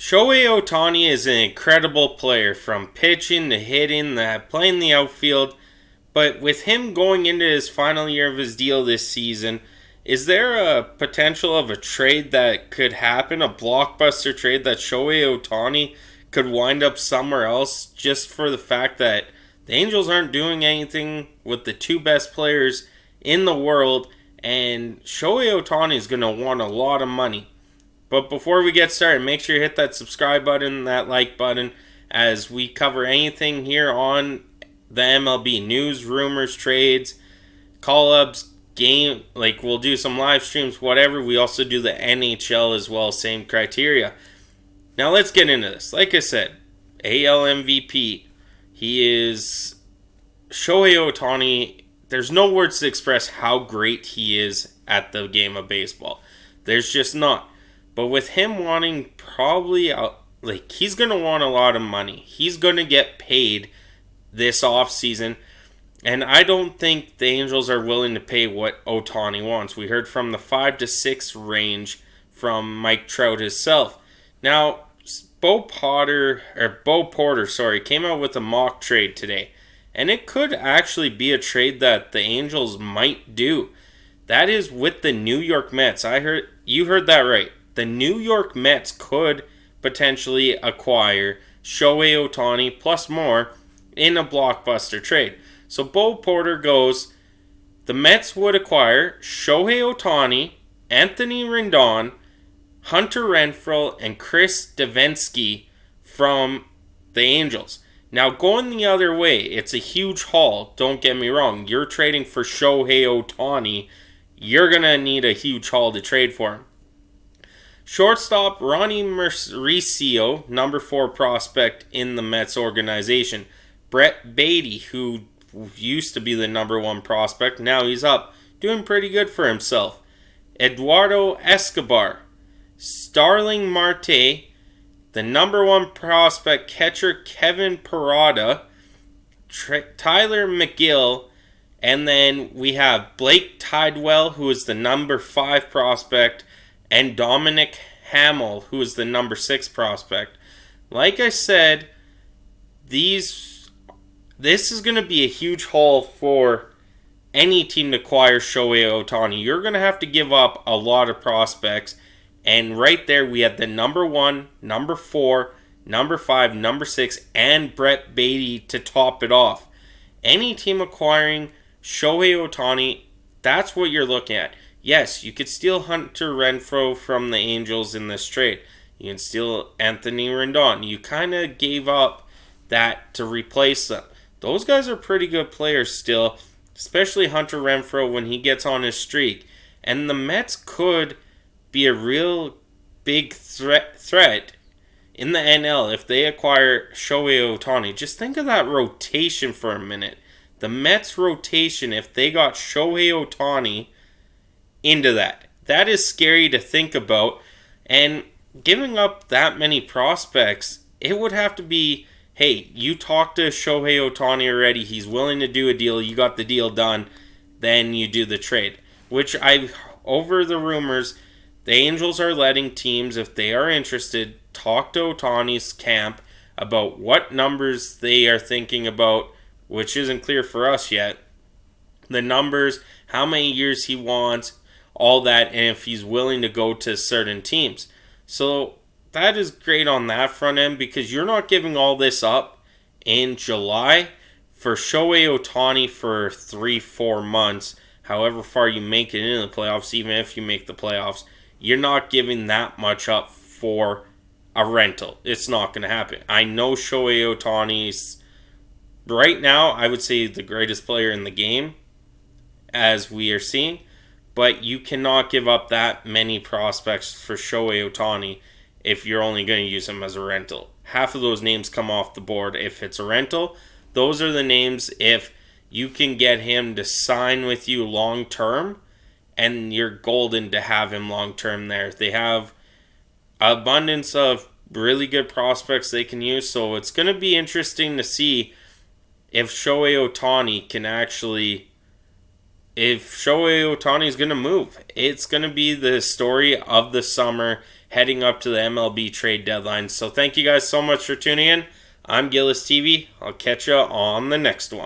Shohei Ohtani is an incredible player from pitching to hitting, playing the outfield. But with him going into his final year of his deal this season, is there a potential of a trade that could happen, a blockbuster trade that Shohei Ohtani could wind up somewhere else just for the fact that the Angels aren't doing anything with the two best players in the world, and Shohei Ohtani is going to want a lot of money? But before we get started, make sure you hit that subscribe button, that like button, as we cover anything here on the MLB. News, rumors, trades, call-ups, game, like we'll do some live streams, whatever. We also do the NHL as well, same criteria. Now let's get into this. Like I said, AL MVP. He is Shohei Ohtani. There's no words to express how great he is at the game of baseball. There's just not. But with him wanting he's going to want a lot of money. He's going to get paid this offseason. And I don't think the Angels are willing to pay what Ohtani wants. We heard from the 5 to 6 range from Mike Trout himself. Now, Bo Porter, came out with a mock trade today. And it could actually be a trade that the Angels might do. That is with the New York Mets. You heard that right. The New York Mets could potentially acquire Shohei Ohtani plus more in a blockbuster trade. So Bo Porter goes, the Mets would acquire Shohei Ohtani, Anthony Rendon, Hunter Renfroe, and Chris Devenski from the Angels. Now going the other way, it's a huge haul, don't get me wrong. You're trading for Shohei Ohtani, you're going to need a huge haul to trade for him. Shortstop Ronnie Mauricio, number 4 prospect in the Mets organization. Brett Beatty, who used to be the number 1 prospect, now he's up, doing pretty good for himself. Eduardo Escobar, Starling Marte, the number 1 prospect catcher Kevin Parada, Tyler McGill, and then we have Blake Tidwell, who is the number 5 prospect, and Dominic Hamill, who is the number 6 prospect. Like I said, this is going to be a huge haul for any team to acquire Shohei Ohtani. You're going to have to give up a lot of prospects. And right there, we had the number 1, number 4, number 5, number 6, and Brett Beatty to top it off. Any team acquiring Shohei Ohtani, that's what you're looking at. Yes, you could steal Hunter Renfroe from the Angels in this trade. You can steal Anthony Rendon. You kind of gave up that to replace them. Those guys are pretty good players still, especially Hunter Renfroe when he gets on his streak. And the Mets could be a real big threat in the NL if they acquire Shohei Ohtani. Just think of that rotation for a minute. The Mets rotation, if they got Shohei Ohtani into that. That is scary to think about. And giving up that many prospects, it would have to be, hey, you talked to Shohei Ohtani already. He's willing to do a deal. You got the deal done. Then you do the trade. Which over the rumors, the Angels are letting teams, if they are interested, talk to Ohtani's camp about what numbers they are thinking about, which isn't clear for us yet. The numbers, how many years he wants, all that, and if he's willing to go to certain teams. So that is great on that front end because you're not giving all this up in July for Shohei Ohtani for 3-4 months, however far you make it into the playoffs. Even if you make the playoffs, you're not giving that much up for a rental. It's not going to happen. I know Shohei Ohtani's right now, I would say, the greatest player in the game, as we are seeing. But you cannot give up that many prospects for Shohei Ohtani if you're only going to use him as a rental. Half of those names come off the board if it's a rental. Those are the names if you can get him to sign with you long term, and you're golden to have him long term there. They have abundance of really good prospects they can use, so it's going to be interesting to see if Shohei Ohtani can actually, if Shohei Ohtani is going to move. It's going to be the story of the summer heading up to the MLB trade deadline. So thank you guys so much for tuning in. I'm Gillis TV. I'll catch you on the next one.